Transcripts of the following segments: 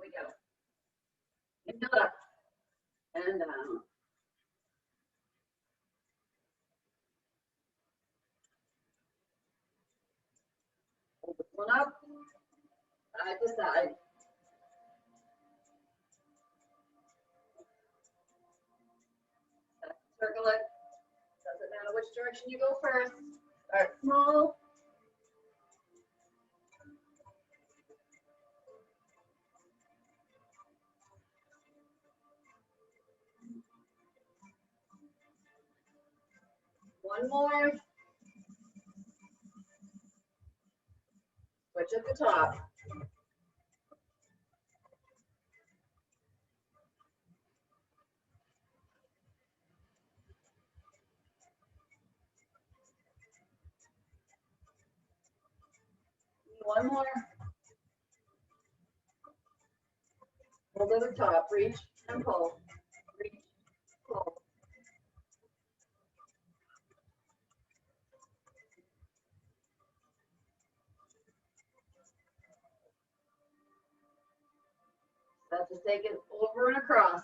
we go. Inhale up and down. Hold this one up, side to side. Circle it. Doesn't matter which direction you go first. Start small. One more. Switch at the top. One more. Hold to the top. Reach and pull. Reach, pull. That's just take it over and across.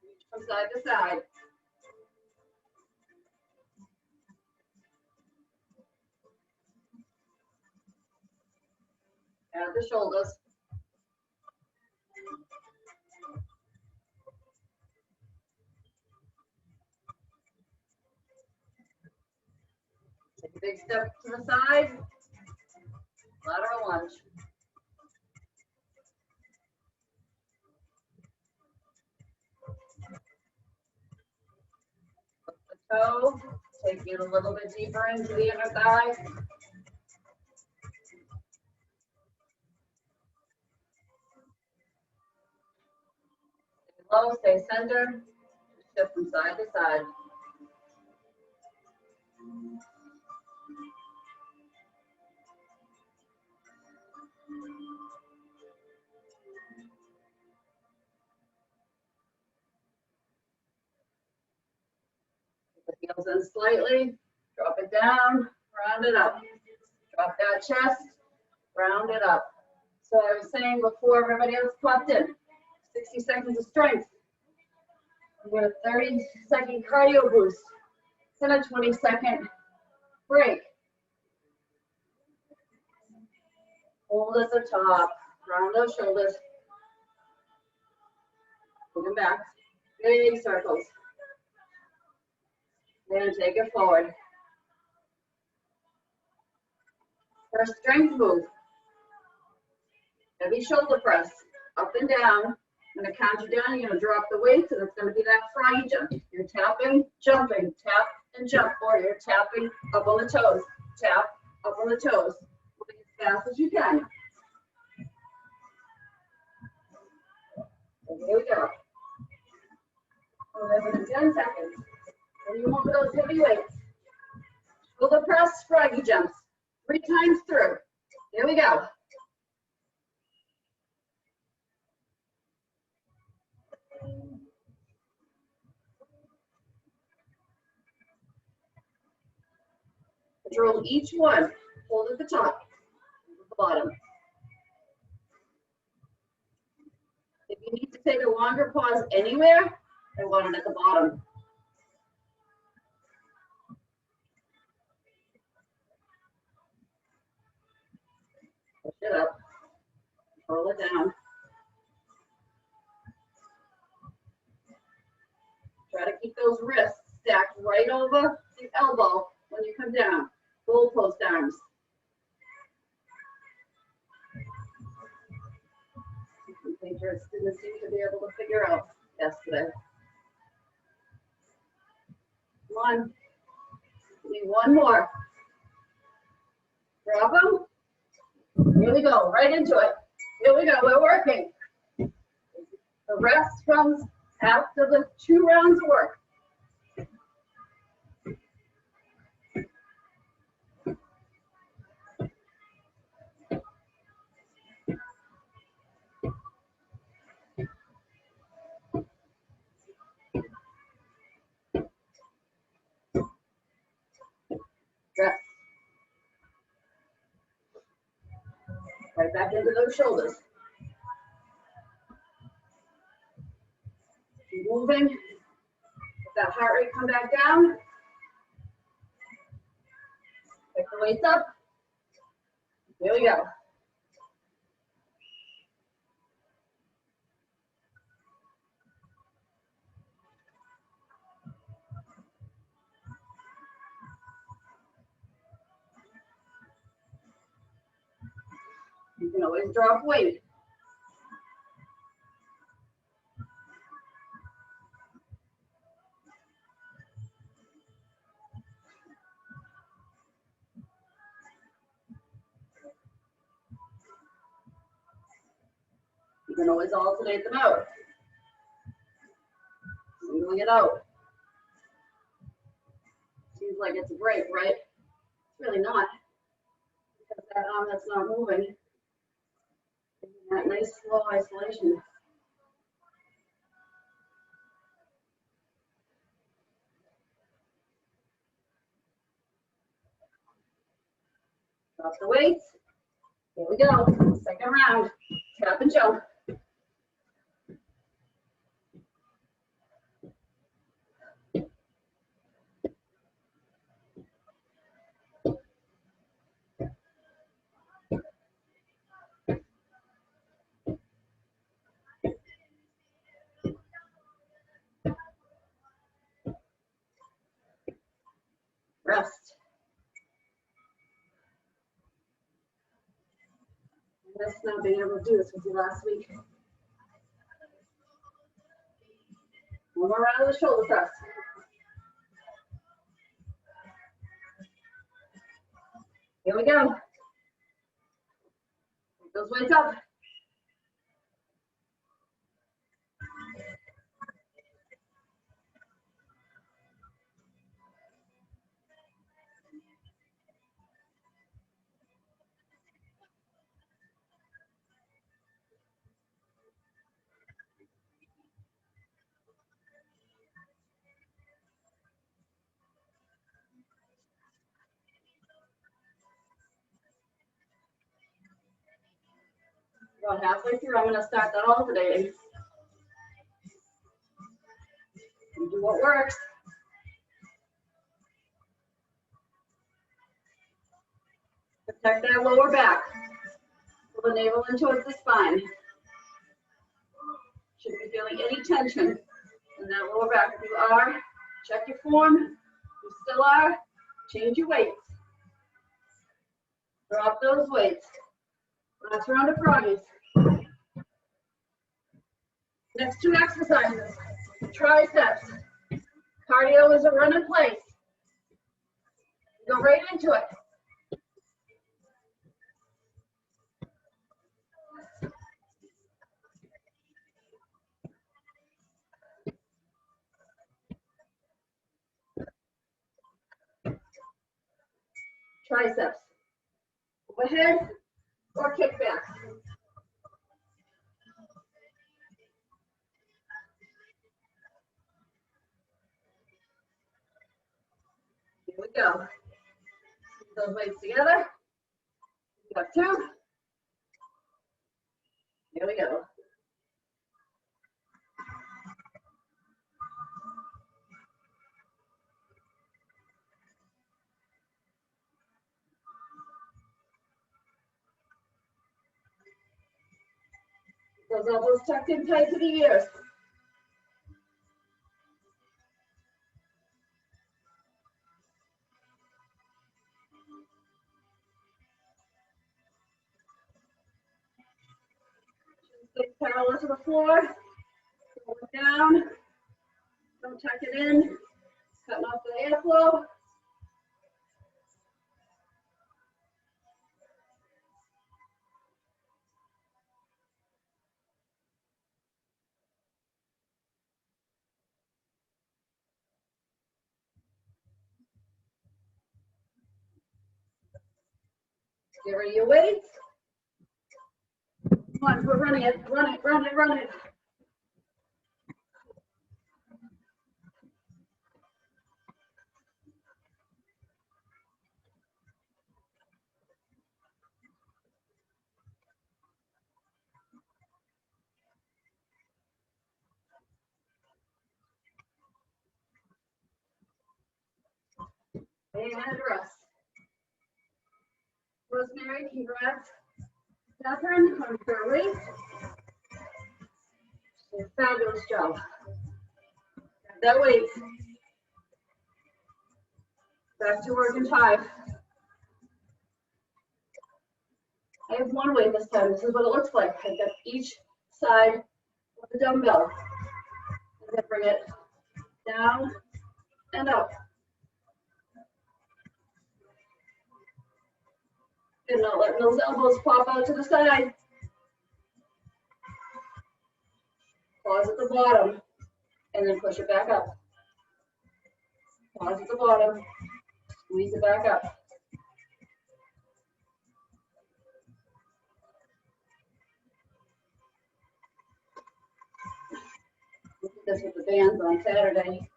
Reach from side to side. Add the shoulders. Take a big step to the side. Lateral lunge. Flip the toe. Take it a little bit deeper into the inner thigh. Stay low, stay center. Shift from side to side. Put the heels in slightly. Drop it down. Round it up. Drop that chest. Round it up. So I was saying before everybody else popped in, 60 seconds of strength. We got a 30-second cardio boost. Then a 20-second break. Hold at the top. Round those shoulders. Move them back. Big circles. Then take it forward. First strength move. Heavy shoulder press. Up and down. I'm going to count you down. You're going to drop the weights, and it's going to be that froggy jump. You're tapping, jumping, tap and jump, or you're tapping up on the toes. Tap up on the toes. Moving as fast as you can. And here we go. We're going to 10 seconds. And you want those heavy weights. Shoulder press, froggy jumps. 3 times through. Here we go. Control each one. Hold at the top, the bottom. If you need to take a longer pause anywhere, I want it at the bottom. Push it up. Roll it down. Try to keep those wrists stacked right over the elbow when you come down. Goalpost arms. Some patriots didn't seem to be able to figure out yesterday. Come on. Need one more. Grab them. Here we go. Right into it. Here we go. We're working. The rest comes after the 2 rounds of work. Back into those shoulders. Keep moving. Let that heart rate come back down. Pick the weights up. Here we go. You can always drop weight. You can always alternate them out. Singling it out. Seems like it's a break, right? It's really not. Because that arm that's not moving. That nice slow isolation. Drop the weights. Here we go. Second round. Tap and jump. Rest. I missed not being able to do this with you last week. One more round of the shoulder press. Here we go. Pick those weights up. About halfway through, I'm going to start that alternating. You do what works. Protect that lower back. Pull the navel in towards the spine. Shouldn't be feeling any tension in that lower back. If you are, check your form. If you still are, change your weights. Drop those weights. Last round of froggies. Next two exercises. Triceps. Cardio is a run in place. Go right into it. Triceps. Overhead or kickback. Here we go. Keep those weights together. We got two. Here we go. Those elbows tucked in tight to the ears. Stay parallel to the floor. Pull it down. Don't tuck it in. Cutting off the airflow. Get rid of your weights. Come on, we're running it, run it, run it, run it. And rest. Rosemary, congrats. Catherine, on your weight. Fabulous job. Grab that weight. Back to work in 5. I have one weight this time. This is what it looks like. I've got each side of the dumbbell. I'm going to bring it down and up. And not letting those elbows pop out to the side. Pause at the bottom and then push it back up. Pause at the bottom, squeeze it back up. We did this with the bands on Saturday,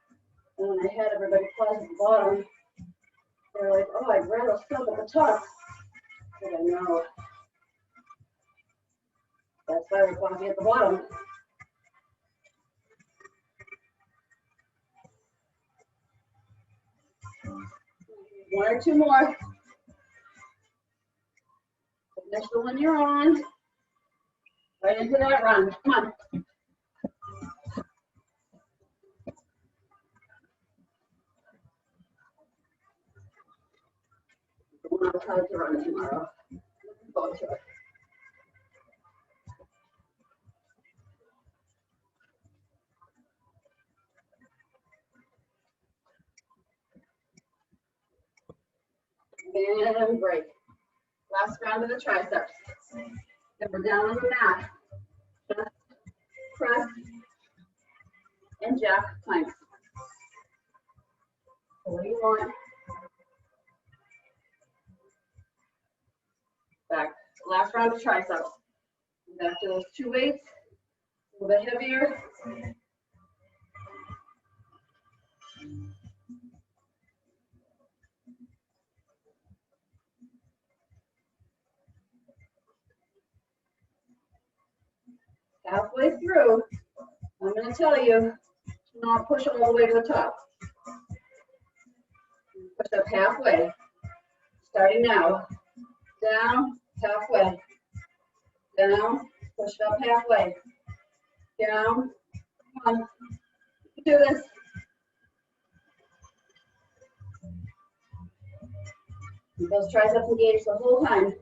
and when I had everybody pause at the bottom, they were like, oh, I'd rather stop at the top. I said, I know. That's why we're pausing at the bottom. One or two more. Finish the one you're on. Right into that run. Come on. The one I'll try to run tomorrow. Looking forward to it. And break. Last round of the triceps. Then we're down on the mat. Just press and jack planks. So what do you want? Back. Last round of triceps. Back to those 2 weights. A little bit heavier. Halfway through, I'm going to tell you to not push all the way to the top. Push up halfway. Starting now. Down, halfway. Down, push it up halfway. Down. Come on. You can do this. Keep those triceps engaged the whole time.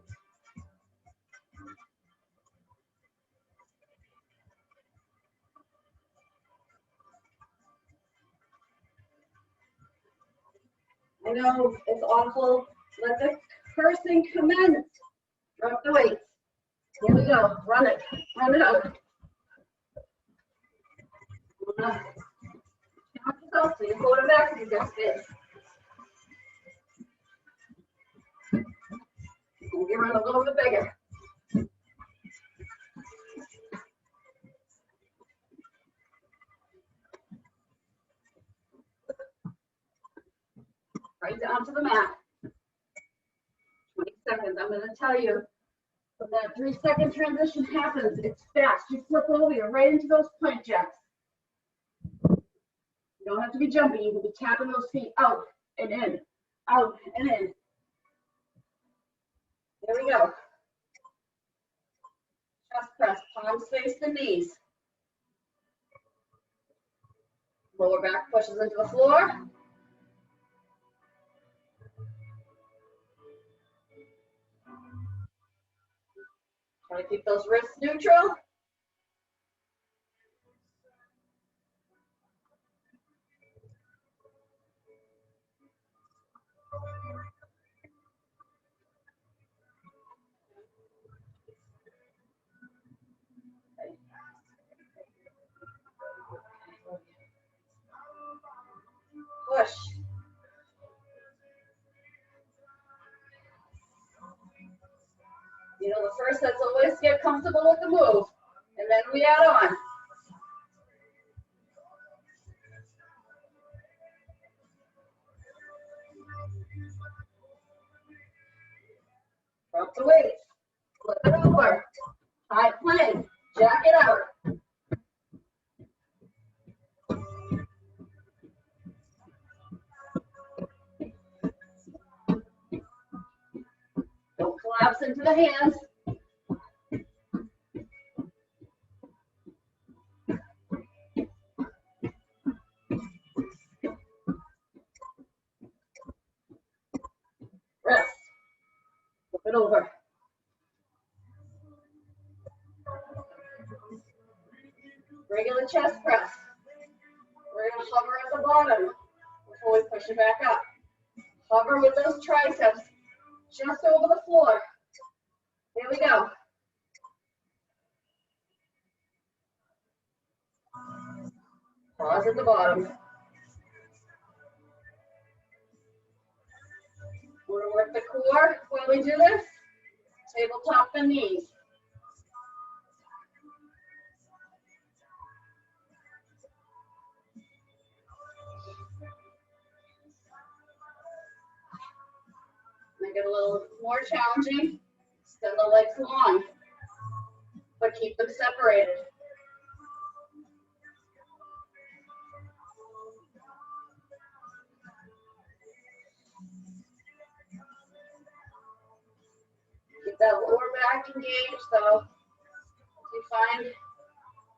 I know it's awful. Let the cursing commence. Drop the weights. Here we go. Run it. Run it out. Count yourself so you hold it back and you got space. And you run a little bit bigger. Right down to the mat. 20 seconds. I'm going to tell you, when that 3-second transition happens, it's fast. You flip over, you're right into those plank jacks. You don't have to be jumping. You can be tapping those feet out and in, out and in. Here we go. Chest press, palms face the knees. Lower back pushes into the floor. Try to keep those wrists neutral. Push. You know, the first set's always get comfortable with the move, and then we add on. Drop the weight, flip it over, high plank, jack it out. biceps into the hands. Rest. Flip it over. Regular chest press. We're going to hover at the bottom before we push it back up. Hover with those triceps just over the floor. Here we go. Pause at the bottom. We're going to work the core while we do this. Tabletop the knees. Make it a little more challenging. Extend the legs long, but keep them separated. Keep that lower back engaged, though. If you find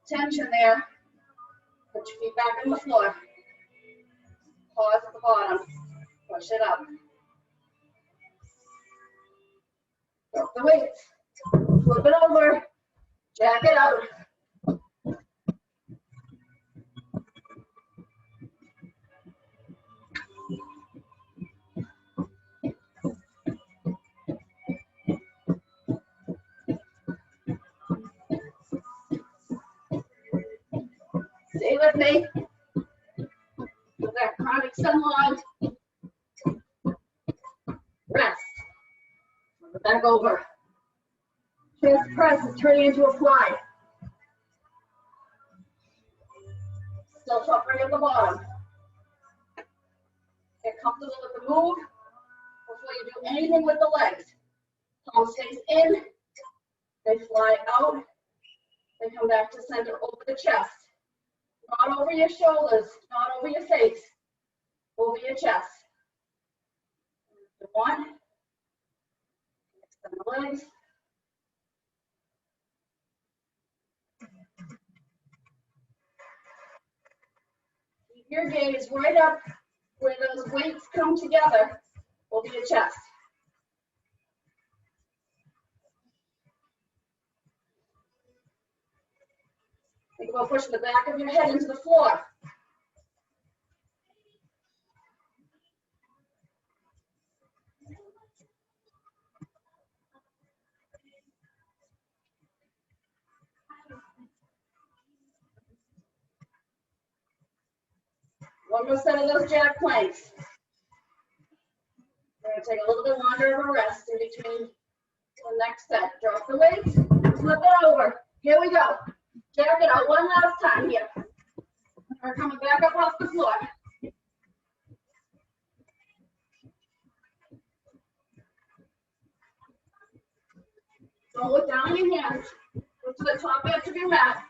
tension there, put your feet back on the floor. Pause at the bottom. Push it up. Drop the weights. Flip it over. Jack it out. Stay with me. With that chronic sunlight. Rest. Flip it back over. Chest press is turning into a fly. Still hovering at the bottom. Get comfortable with the move before you do anything with the legs. Palm stays in. They fly out. They come back to center over the chest. Not over your shoulders, not over your face, over your chest. One. Extend the legs. Keep your gaze right up where those weights come together over your chest. Think about pushing the back of your head into the floor. One more set of those jack planks. We're going to take a little bit longer of a rest in between the next set. Drop the weights, flip it over. Here we go. Jack it out one last time here. We're coming back up off the floor. Don't look down in your hands. Look to the top edge of your mat.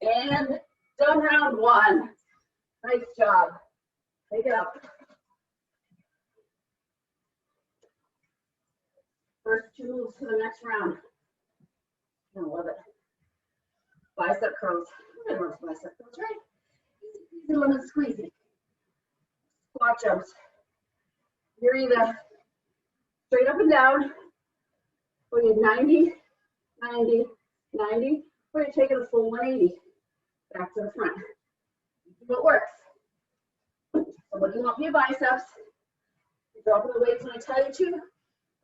And done round one. Nice job. Take it up. First two moves to the next round. I love it. Bicep curls. Everyone's bicep curls, right? Easy lemon squeezy. Squat jumps. You're either straight up and down, or you're 90, 90, 90, or you're taking a full 180 back to the front. What works? So what do you want for your biceps? You're dropping the weights when I tell you to,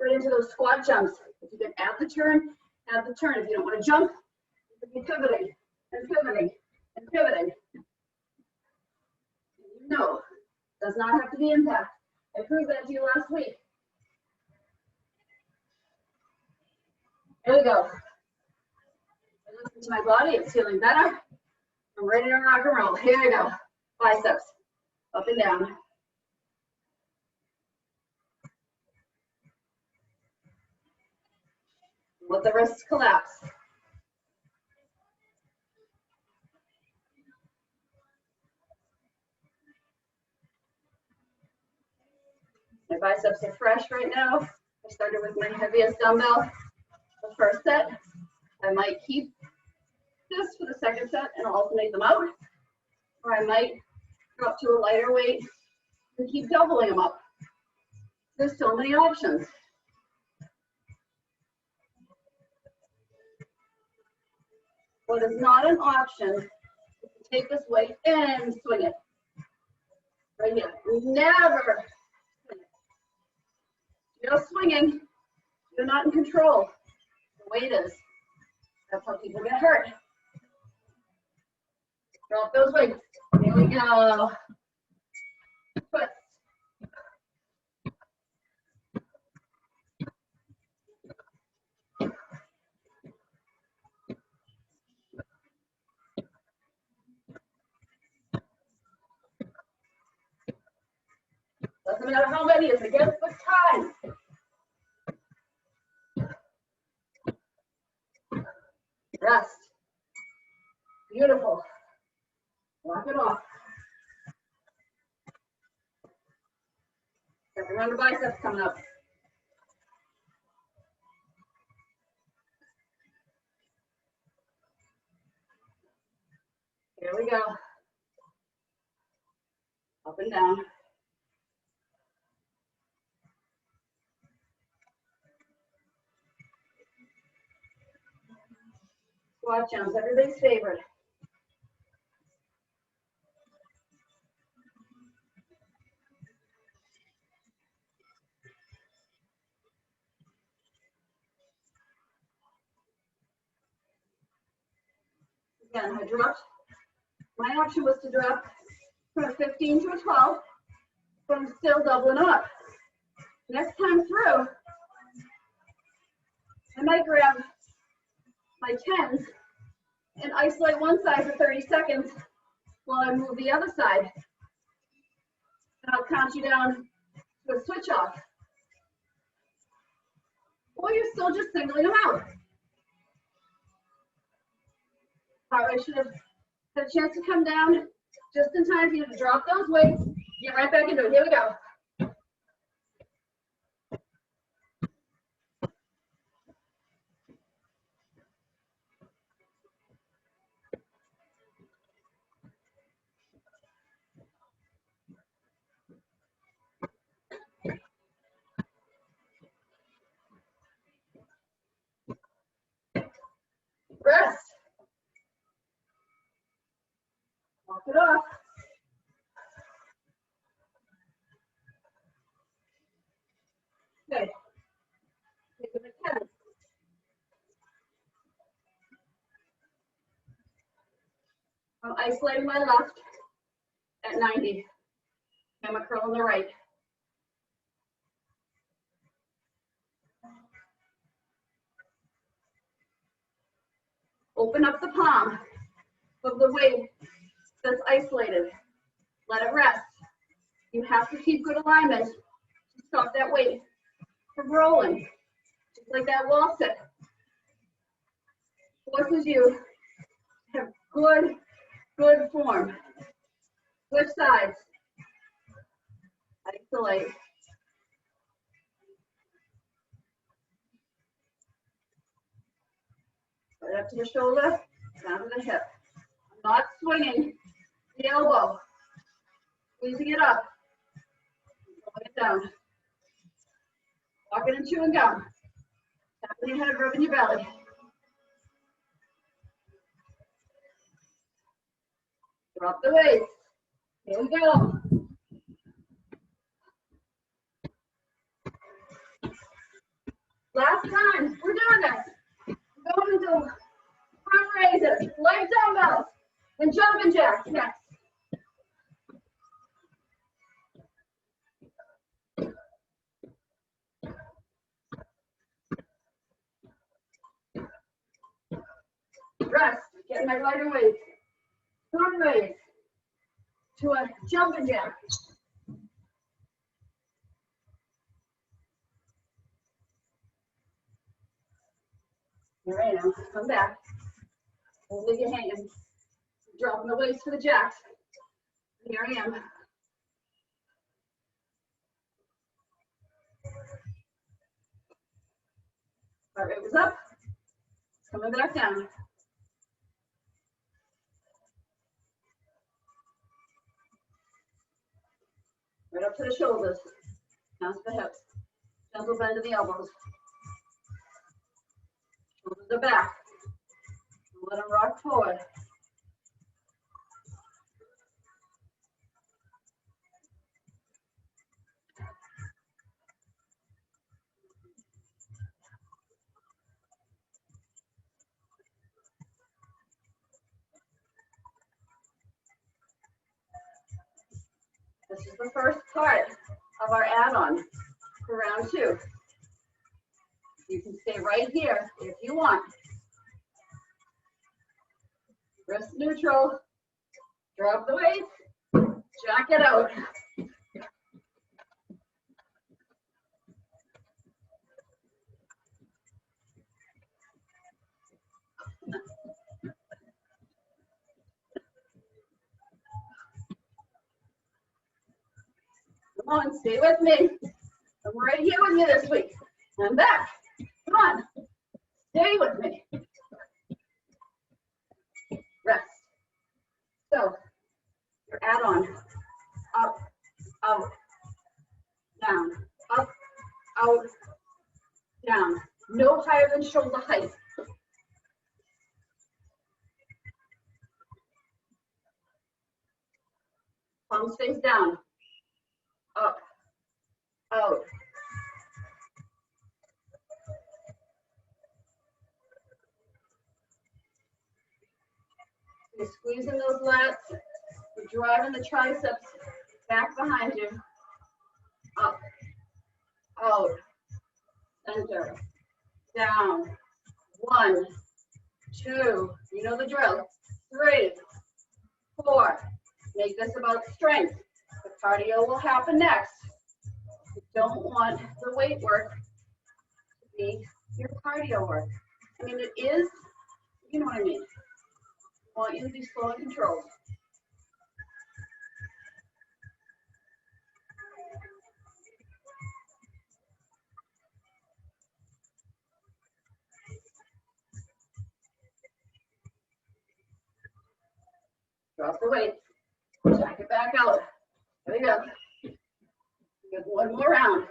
right into those squat jumps. If you can add the turn, add the turn. If you don't want to jump, you can be pivoting and pivoting and pivoting. No, does not have to be impact. I proved that to you last week. Here we go. I listen to my body, it's feeling better. I'm ready to rock and roll. Here we go. Biceps, up and down. Let the wrists collapse. My biceps are fresh right now. I started with my heaviest dumbbell the first set. I might keep this for the second set and alternate them out, or I might drop to a lighter weight and keep doubling them up. There's so many options. What is not an option is to take this weight and swing it. Right here. Never swing it. You're swinging. You're not in control. The weight is. That's how people get hurt. Drop those weights. Here we go. Twist. Doesn't matter how many, it's against the time. Rest. Beautiful. Walk it off. Second round of biceps coming up. Here we go. Up and down. Squat jumps, everybody's favorite. Again, I dropped. My option was to drop from a 15 to a 12, but I'm still doubling up. Next time through, I might grab my 10s and isolate one side for 30 seconds while I move the other side. And I'll count you down to a switch off. Or you're still just singling them out. Heart rate should have had a chance to come down just in time for you to drop those weights. Get right back into it. Here we go. Rest. Walk it off. Okay. Take it to 10. I'm isolating my left at 90. Hammer curl on the right. Open up the palm of the weight that's isolated. Let it rest. You have to keep good alignment to stop that weight from rolling. Just like that wall sit. Forces you to have good form. Switch sides. Isolate. Right up to the shoulder, down to the hip. I'm not swinging the elbow. Squeezing it up. Pulling it down. Walking and chewing gum. Tapping your head, rubbing your belly. Drop the weights. Here we go. Last time, we're doing this. We're going into front raises, light dumbbells, and jumping jacks next. Rest, getting my lighter weights. Front raise to a jumping jack. Here I am. Come back. Hold your hands. Dropping the weights for the jacks. Here I am. Heart rate was up. It's coming back down. Right up to the shoulders. Down to the hips. Gentle bend in the elbows. Shoulders are back. Let them rock forward. This is the first part of our add-on for round 2. You can stay right here if you want. Wrist neutral, drop the weights, jack it out. Come on, stay with me. I'm right here with you this week. I'm back. Come on, stay with me. Rest. So, your add-on, up, out, down, up, out, down. No higher than shoulder height. Palms face down, up, out. You're squeezing those lats, you're driving the triceps back behind you, up, out, center, down, 1, 2, you know the drill, 3, 4, make this about strength. The cardio will happen next. You don't want the weight work to be your cardio work. I mean, it is, you know what I mean. I want you to be slow and controlled. Drop the weight. Jack it back out. There we go. We got one more round.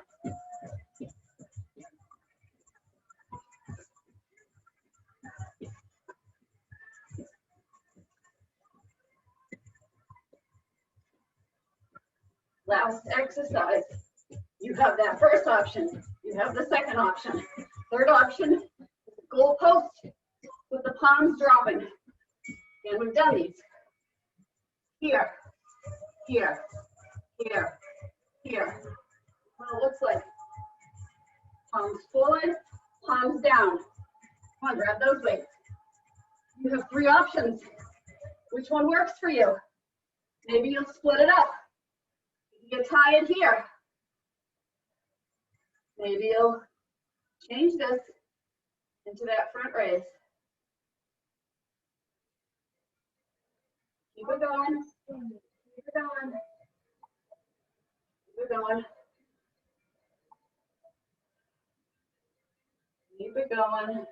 Last exercise. You have that first option. You have the second option. Third option, goal post with the palms dropping. And we've done these. Here, here, here, here. What it looks like. Palms forward, palms down. Come on, grab those weights. You have 3 options. Which one works for you? Maybe you'll split it up. You get tired here. Maybe you'll change this into that front raise. Keep it going. Keep it going. Keep it going. Keep it going.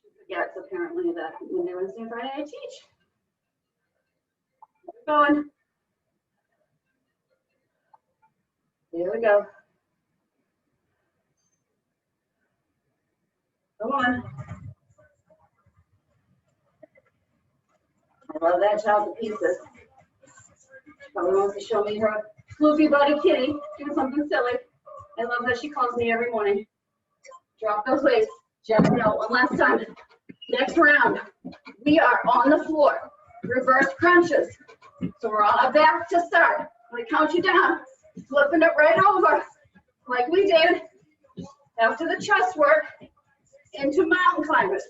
She forgets apparently that Monday, Wednesday, and Friday I teach. Keep it going. Here we go. Come on. I love that child to pieces. She probably wants to show me her floofy buddy kitty doing something silly. I love that she calls me every morning. Drop those weights. Jack it out one last time. Next round, we are on the floor. Reverse crunches. So we're on our back to start. I'm going to count you down. Flipping it right over like we did after the chest work into mountain climbers.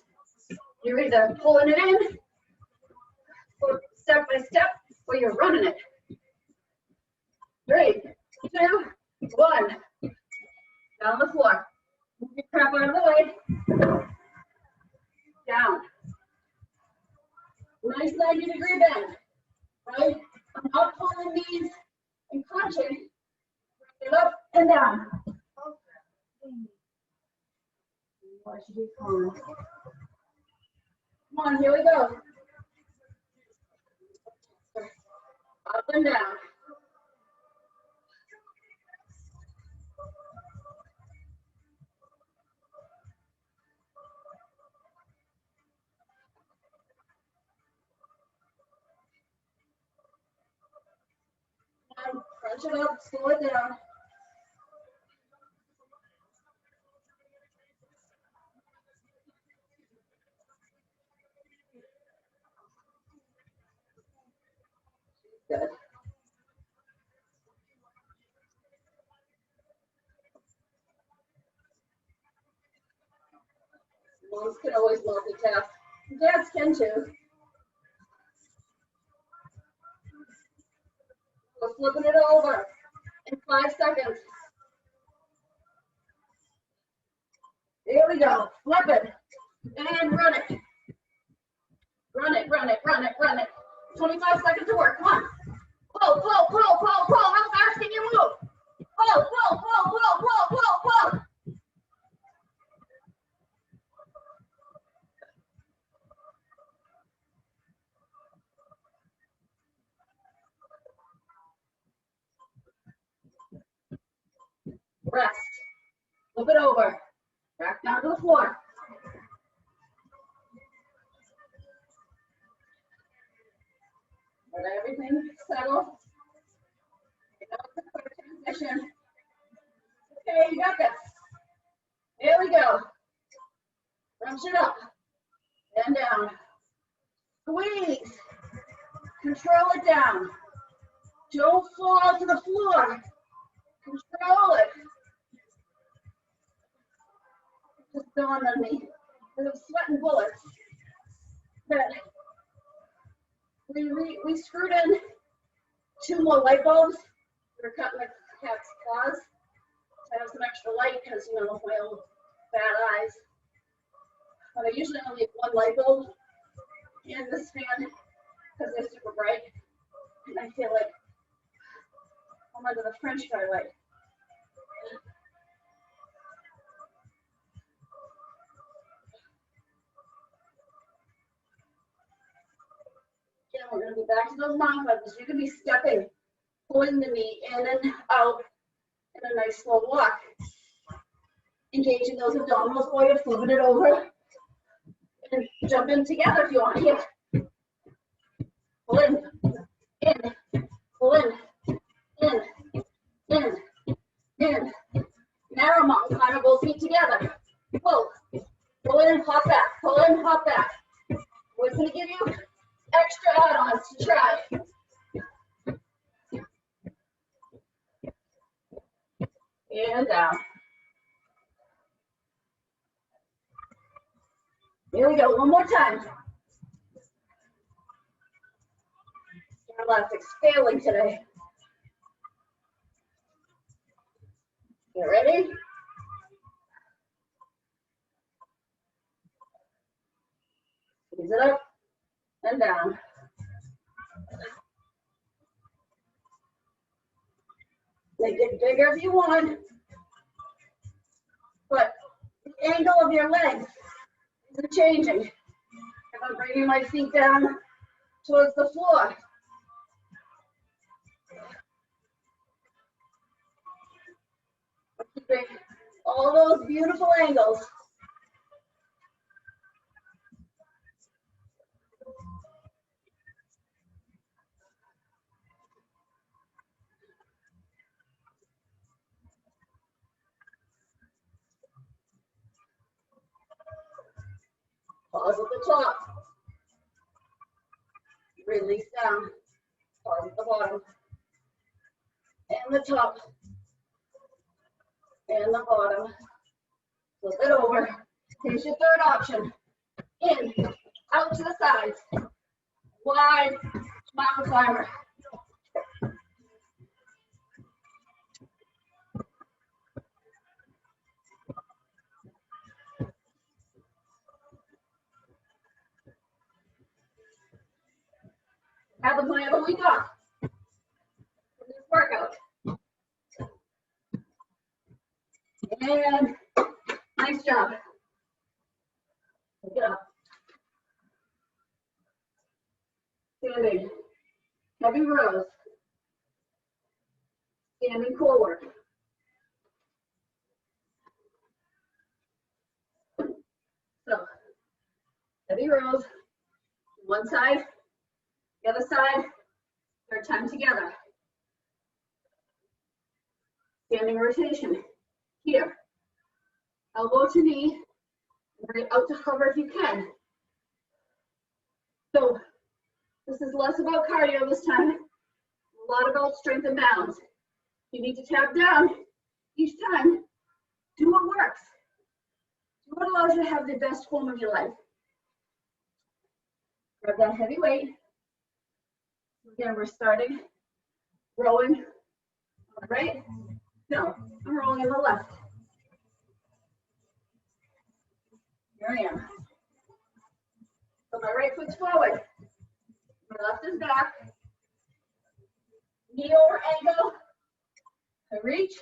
You're either pulling it in step by step or you're running it. 3, 2, 1. Down the floor. Move your crap out of the way. Down. Nice 90-degree bend. Right? I'm not pulling these and crunching. Bring it up and down. What should you call it? Come on, here we go. Up and down. Crunch it up, slow it down. Good. Moms can always multitask. Dads can too. We're flipping it over in 5 seconds. Here we go. Flip it and run it. Run it, run it, run it, run it. 25 seconds to work. Come on. Pull, pull, pull, pull, pull. How fast can you move? Pull, pull, pull, pull, pull, pull, pull. Rest. Flip it over. Back down to the floor. Let everything settle. Transition. Okay, you got this. Here we go. Crunch it up and down. Squeeze. Control it down. Don't fall to the floor. Control it. Just dawned on me. I'm sweating bullets. But we screwed in 2 more light bulbs. We're cutting the cat's claws to have some extra light because, you know, my old bad eyes. But I usually only have 1 light bulb in this fan because they're super bright. And I feel like I'm under the French fry light. Again, we're going to be back to those mountain climbers. You can be stepping, pulling the knee in and out in a nice slow walk. Engaging those abdominals while you're flipping it over. And jump in together if you want. Here. Pull in, pull in. Narrow mountain climber, both feet together. Pull in, hop back, pull in, hop back. We're going to give you extra add-ons to try. And down. Here we go, one more time. Gymnastics failing today. You ready? Squeeze it up and down. Make it bigger if you want, but the angle of your legs isn't changing. If I'm bringing my feet down towards the floor. Keeping all those beautiful angles. Pause at the top. Release down. Pause at the bottom. And the top. And the bottom. Flip it over. Here's your third option. In, out to the sides. Wide mountain climber. Have the plan of the week off. workout. And nice job. Pick it up. Standing. Heavy rows. Standing core work. So, heavy rows. One side, the other side, third time together. Standing rotation. Here. Elbow to knee. Bring it out to hover if you can. So, this is less about cardio this time, a lot about strength and balance. You need to tap down each time. Do what works. Do what allows you to have the best form of your life. Grab that heavy weight. Again, we're starting rowing on the right. No, I'm rolling on the left. Here I am. So my right foot's forward. My left is back. Knee over ankle. I reach.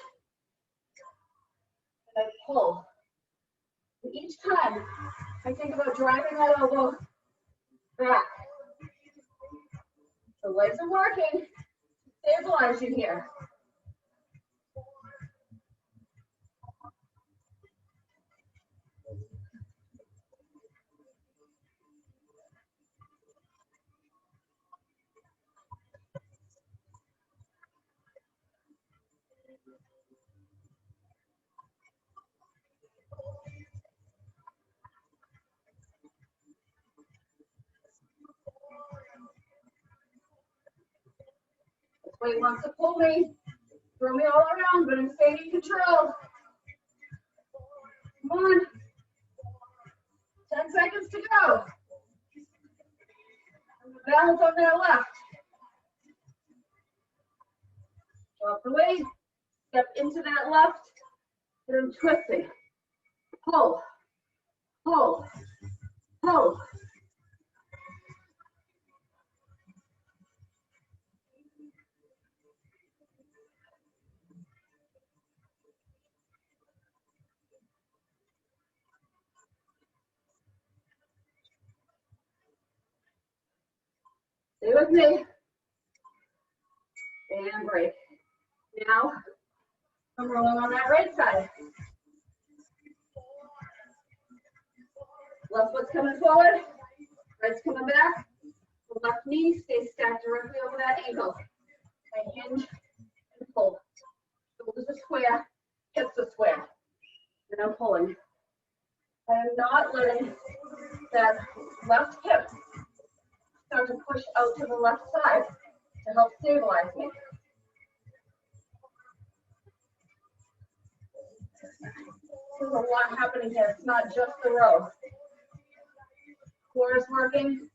And I pull. And each time, I think about driving that elbow back. The legs are working to stabilize you here. This weight wants to pull me, throw me all around, but I'm staying in control. Come on. 10 seconds to go. Balance on that left. Drop the weight, step into that left, and I'm twisting. Pull, pull, pull. Stay with me. And break. Now, I'm rolling on that right side. Left foot's coming forward, right's coming back. The left knee stays stacked directly over that ankle. I hinge and pull. Shoulders are square, hips are square. And I'm pulling. I am not letting that left hip start to push out to the left side to help stabilize me. There's a lot happening here. It's not just the row. Core is working.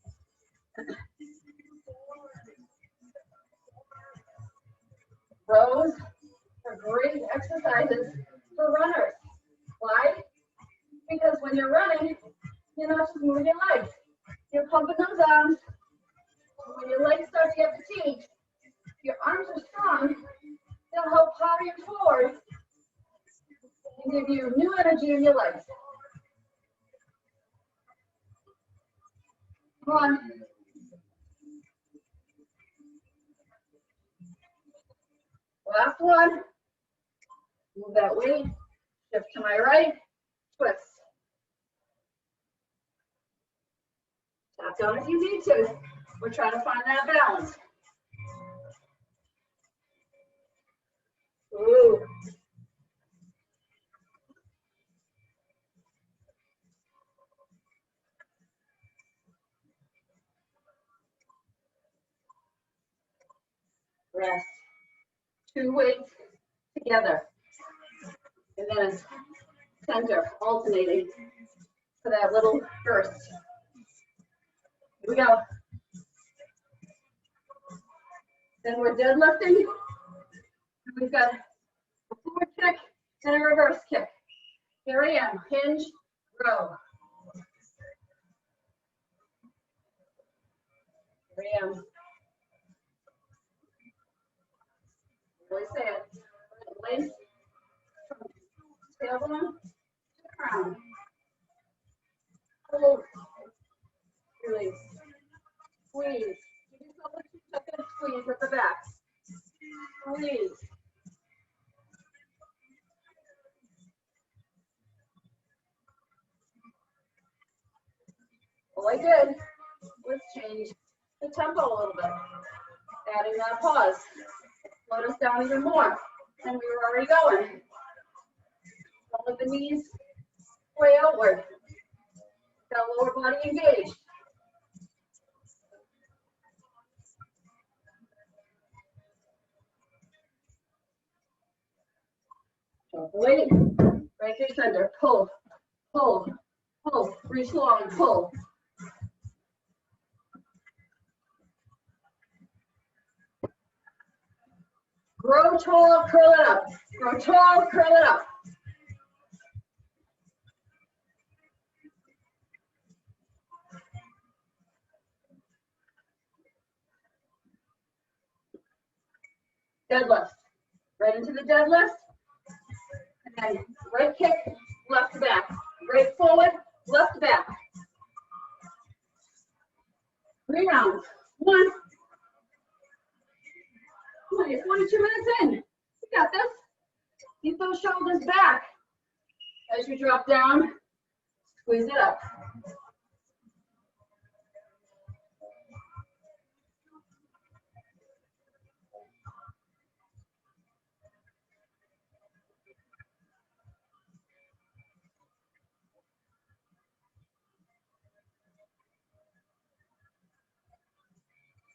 Rows are great exercises for runners. Why? Because when you're running, you're not just moving your legs. You're pumping those arms. When your legs start to get fatigued, your arms are strong. They'll help power you forward and give you new energy in your legs. Come on. Last one. Move that weight. Shift to my right. Twist. Tap down if you need to. We're trying to find that balance. Ooh. Rest. Two weights together. And then center, alternating for that little burst. Here we go. Then we're deadlifting. We've got a forward kick and a reverse kick. Here I am, hinge, row. Here I am. Really say it. Release. Tailbone to crown. Hold. Release. Squeeze. Give yourself a 2-second squeeze at the back. Squeeze. All I did was change the tempo a little bit, adding that pause. Slowed us down even more than we were already going. Don't let the knees sway outward. That lower body engaged. Drop the weight, right through center, pull, pull, pull, reach long, pull. Grow tall, curl it up. Grow tall, curl it up. Deadlift. Right into the deadlift. And then right kick, left back. Right forward, left back. 3 rounds. 1. Come on, you're 42 minutes in. You got this. Keep those shoulders back. As you drop down, squeeze it up.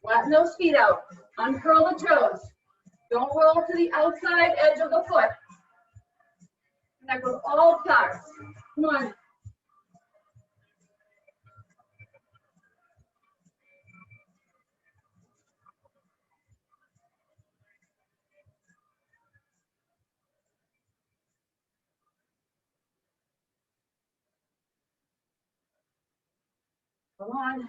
Flatten those feet out. Uncurl the toes. Don't roll to the outside edge of the foot. And that goes all sides. 1. Come on.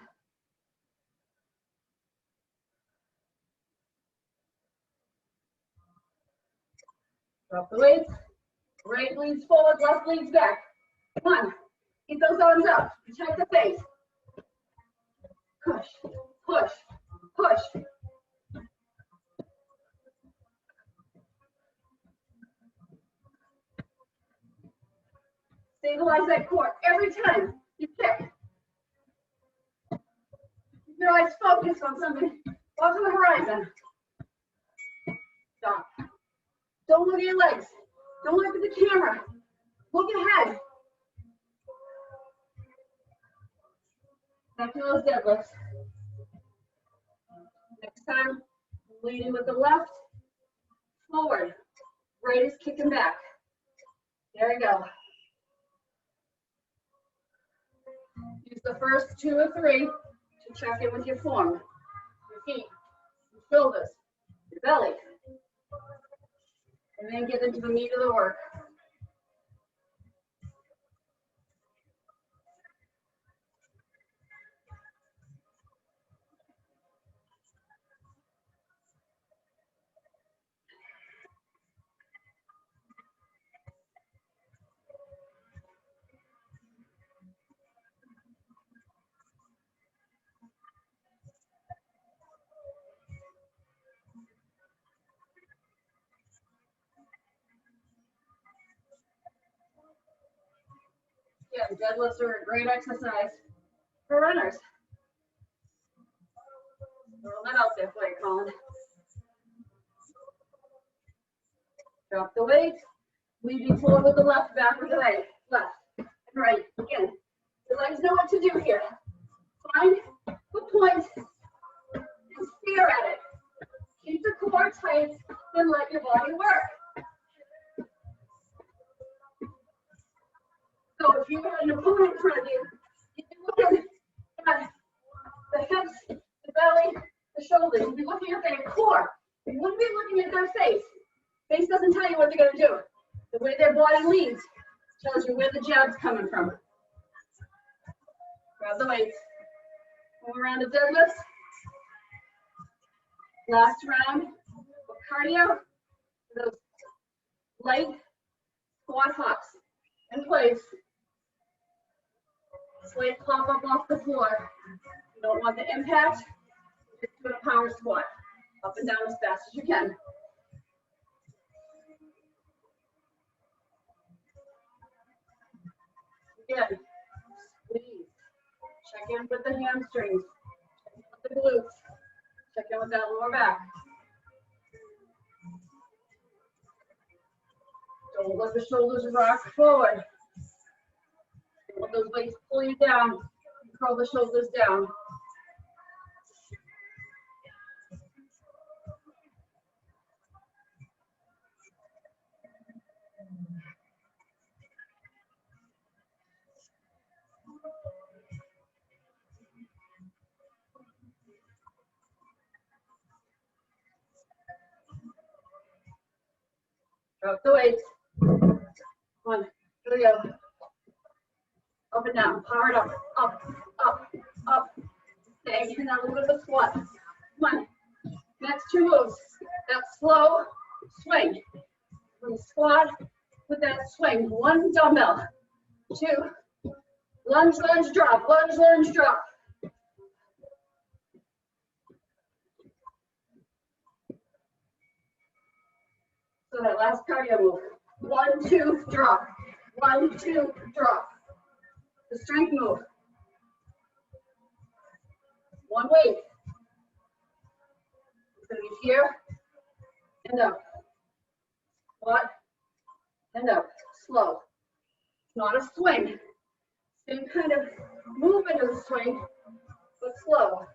Drop the weights. Right leans forward, left leans back. 1. Keep those arms up. Protect the face. Push, push, push. Stabilize that core every time you kick. Keep your eyes focused on something. Off to the horizon. Stop. Don't look at your legs. Don't look at the camera. Look ahead. Back to those deadlifts. Next time, leading with the left, forward. Right is kicking back. There we go. Use the first 2 or 3 to check in with your form, your feet, your shoulders, your belly. And then get into the meat of the work. Yeah, deadlifts are a great exercise for runners. Throw that out there for you, Colin. Drop the weight. Leading forward with the left, back with the right. Left and right. Again, your legs know what to do here. Find the point and stare at it. Keep the core tight and let your body work. So if you had an opponent in front of you, you'd be looking at the hips, the belly, the shoulders. You'd be looking at their core. You wouldn't be looking at their face. Face doesn't tell you what they're going to do. The way their body leans tells you where the jab's coming from. Grab the weights. Move around to deadlifts. Last round of cardio. Those light squat hops in place. Slate pop up off the floor. You don't want the impact. Just do a power squat. Up and down as fast as you can. Again, squeeze. Check in with the hamstrings. Check in with the glutes. Check in with that lower back. Don't let the shoulders rock forward. Don't let those weights pull you down. Curl the shoulders down. Drop the weights. 1, 2, 3, go. Up and down. Power it up. Up, up, up. Stay in that little bit of a squat. Come on. Next 2 moves. That slow swing. From squat with that swing. 1 dumbbell. 2. Lunge, lunge, drop. Lunge, lunge, drop. So that last cardio move. 1, 2, drop. 1, 2, drop. The strength move. 1 weight. It's going to be here and up. Squat and up. Slow. It's not a swing. Same kind of movement as a swing, but slow.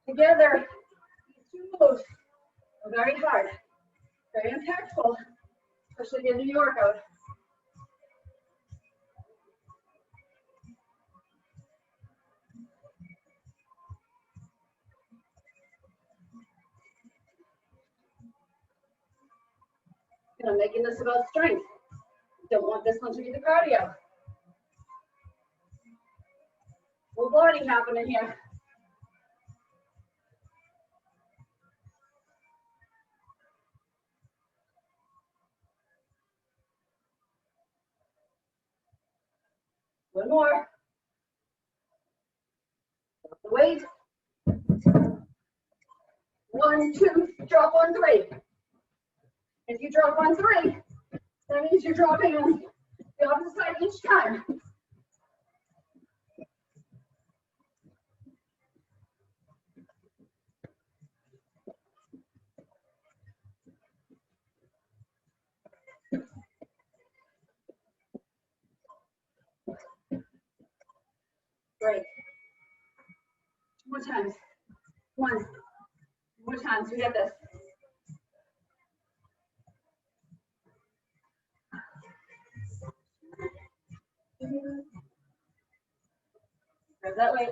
Together, these 2 moves are very hard, very impactful, especially at the end of your workout. And I'm making this about strength. Don't want this one to be the cardio. Full body happening here. One more. Drop the weight. 1, 2, drop on 3. If you drop on 3, that means you're dropping on the opposite side each time. Great. 2 more times. 1. 2 more times. We got this. Grab that weight.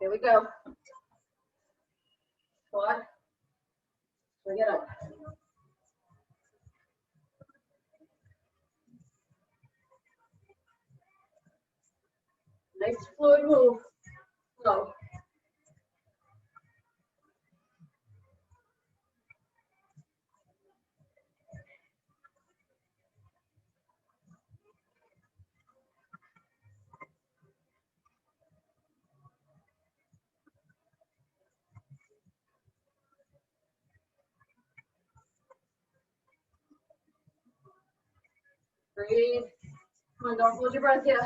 Here we go. Squat. Bring it up. Nice fluid move. Slow. Breathe. Come on, don't hold your breath yet.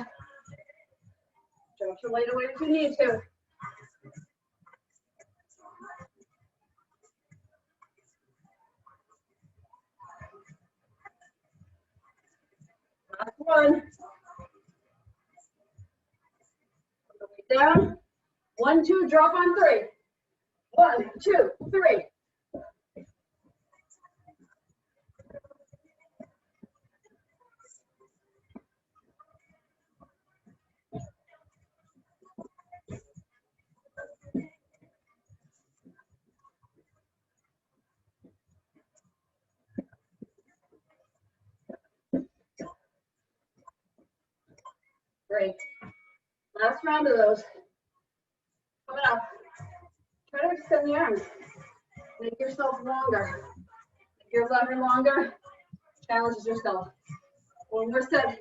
Drop your weight away if you need to. Last one. Put the weight down. 1, 2, drop on 3. 1, 2, 3. Great. Last round of those. Coming up. Try to extend the arms. Make yourself longer. Make your lever longer. Challenge yourself. One more set.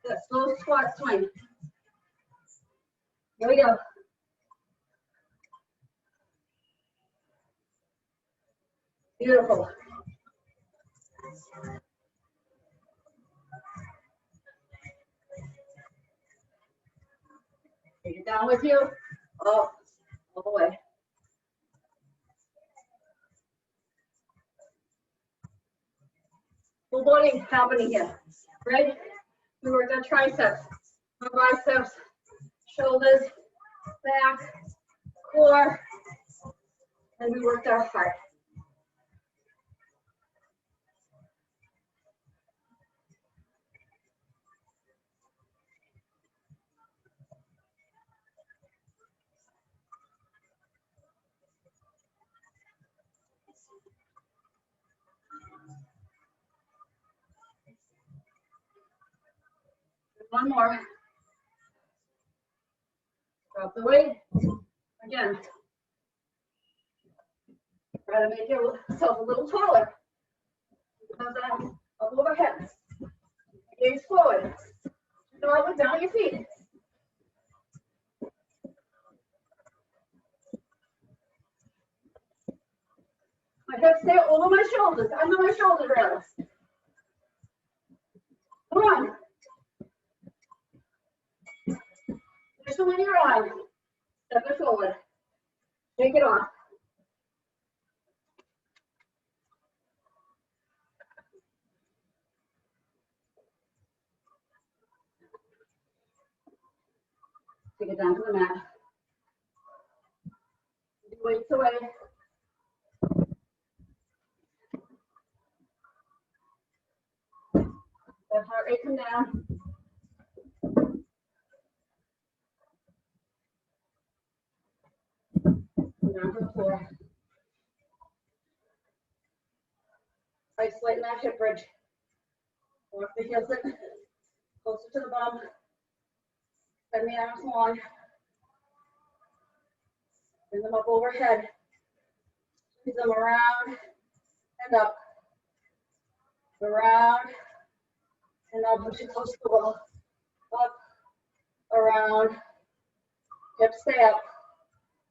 That slow squat swing. Here we go. Beautiful. Take it down with you. Up, all the way. Full body happening here, right? We worked our triceps, our biceps, shoulders, back, core, and we worked our heart. One more. Drop the weight. Again. Try to make yourself a little taller. Comes down, up overhead. Gaze forward. Go up and down your feet. My hips stay over my shoulders, under my shoulder rails. Come on. Push them when you're on. Step it forward. Take it off. Take it down to the mat. Weights away. That heart rate come down. Down to the floor. Isolate that hip bridge. Walk the heels in, closer to the bum. Bend the arms long. Bring them up overhead. Squeeze them around and up. Around and up. Push it close to the wall. Up, around. Hips stay up.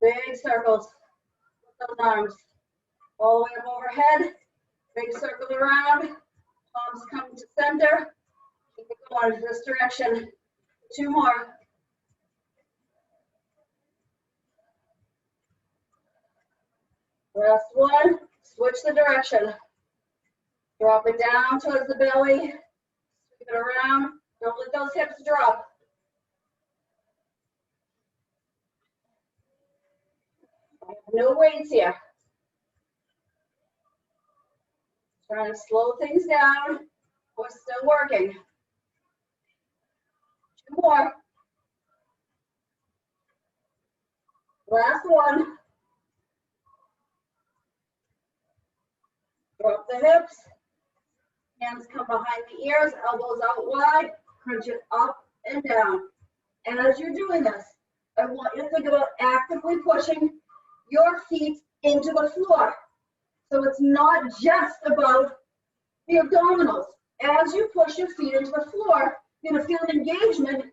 Big circles with those arms. All the way up overhead. Big circle around. Palms come to center. Keep it going this direction. 2 more. Last one. Switch the direction. Drop it down towards the belly. Sweep it around. Don't let those hips drop. No weights here. Trying to slow things down. We're still working. 2 more. Last one. Drop the hips. Hands come behind the ears, elbows out wide. Crunch it up and down. And as you're doing this, I want you to think about actively pushing your feet into the floor. So it's not just about the abdominals. As you push your feet into the floor, you're going to feel an engagement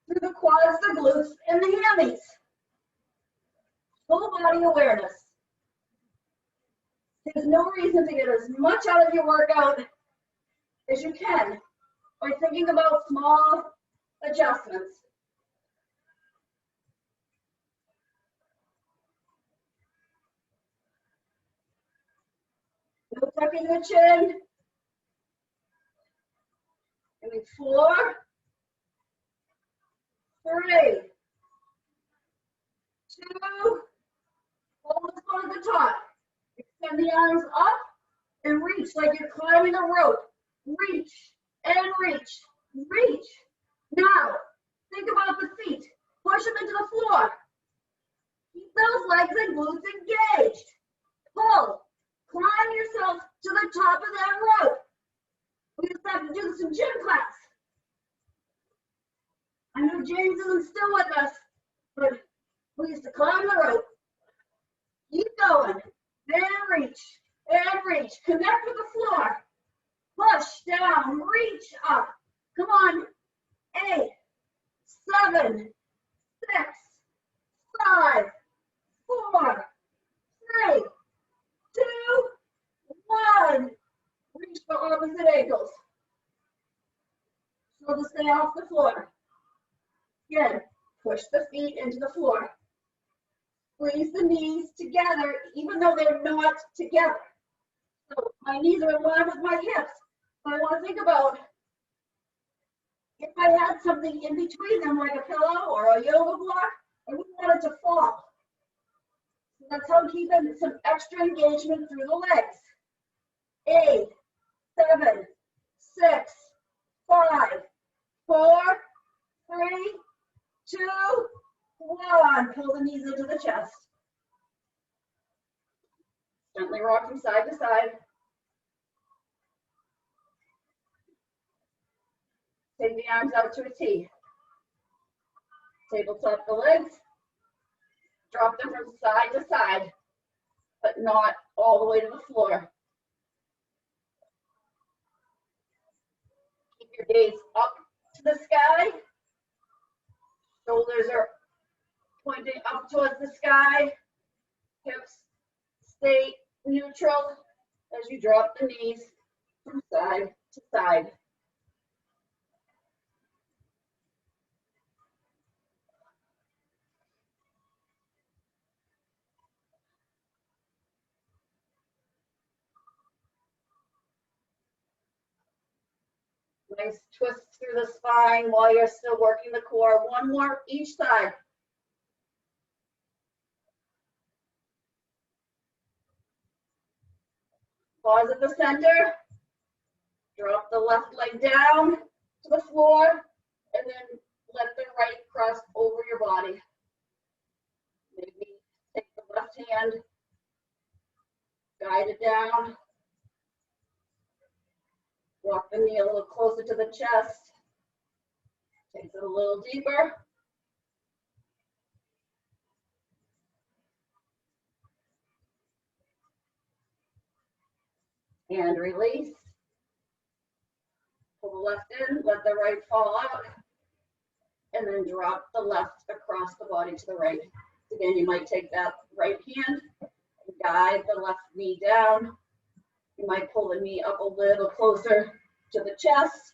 through the quads, the glutes, and the hammies. Full body awareness. There's no reason to get as much out of your workout as you can by thinking about small adjustments. No tucking the chin. And 4, 3, 2, hold the foot at the top. Extend the arms up and reach like you're climbing a rope. Reach and reach, reach. Now, think about the feet. Push them into the floor. Keep those legs and glutes engaged. Pull. Climb yourself to the top of that rope. We used to have to do this in gym class. I know James isn't still with us, but we used to climb the rope. Keep going. Then reach. And reach. Connect with the floor. Push down. Reach up. Come on. 8, 7, 6, 5, 4, 3, 2, 1. Reach for opposite ankles. Shoulders stay off the floor. Again, push the feet into the floor. Squeeze the knees together, even though they're not together. So my knees are in line with my hips. But I want to think about if I had something in between them, like a pillow or a yoga block, I wouldn't want it to fall. So that's how I'm keeping some extra engagement through the legs. 8, 7, 6, 5, 4, 3, 2, 1. Pull the knees into the chest. Gently rock from side to side. Take the arms out to a T. Tabletop the legs. Drop them from side to side, but not all the way to the floor. Keep your gaze up to the sky. Shoulders are pointing up towards the sky. Hips stay neutral as you drop the knees from side to side. Nice twists through the spine while you're still working the core. One more each side. Pause at the center. Drop the left leg down to the floor, and then let the right cross over your body. Maybe take the left hand, guide it down. Walk the knee a little closer to the chest. Take it a little deeper. And release. Pull the left in, let the right fall out. And then drop the left across the body to the right. Again, you might take that right hand and guide the left knee down. You might pull the knee up a little closer to the chest.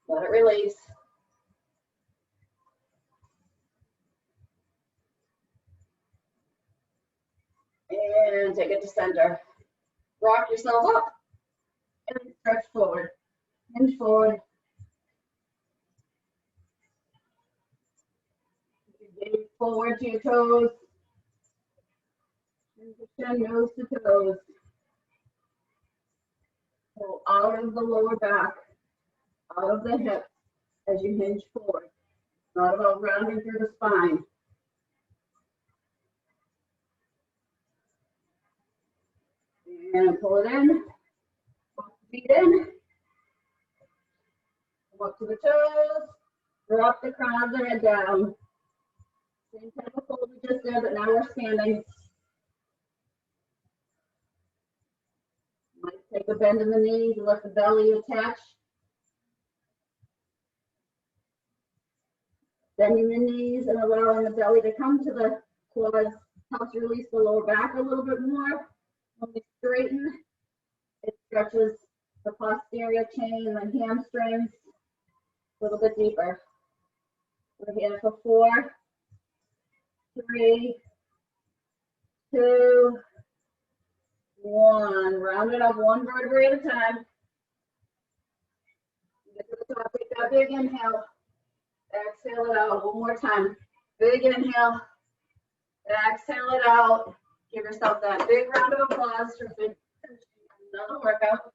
Let it release. And take it to center. Rock yourself up and stretch forward. Hinge forward. Gaze forward to your toes. Chin, nose to toes. Pull out of the lower back, out of the hips as you hinge forward. It's not about rounding through the spine. And pull it in. Walk the feet in. Walk to the toes. Drop the crown of the head down. Same type of fold we just did, but now we're standing. Might take a bend in the knees and let the belly attach. Bending the knees and allowing the belly to come to the quads helps release the lower back a little bit more. When we straighten, it stretches the posterior chain and the hamstrings a little bit deeper. We're here for 4, 3, 2, 1. Round it up one vertebrae at a time. Get to the top, take that big inhale. Exhale it out one more time. Big inhale. Exhale it out. Give yourself that big round of applause for finishing another workout.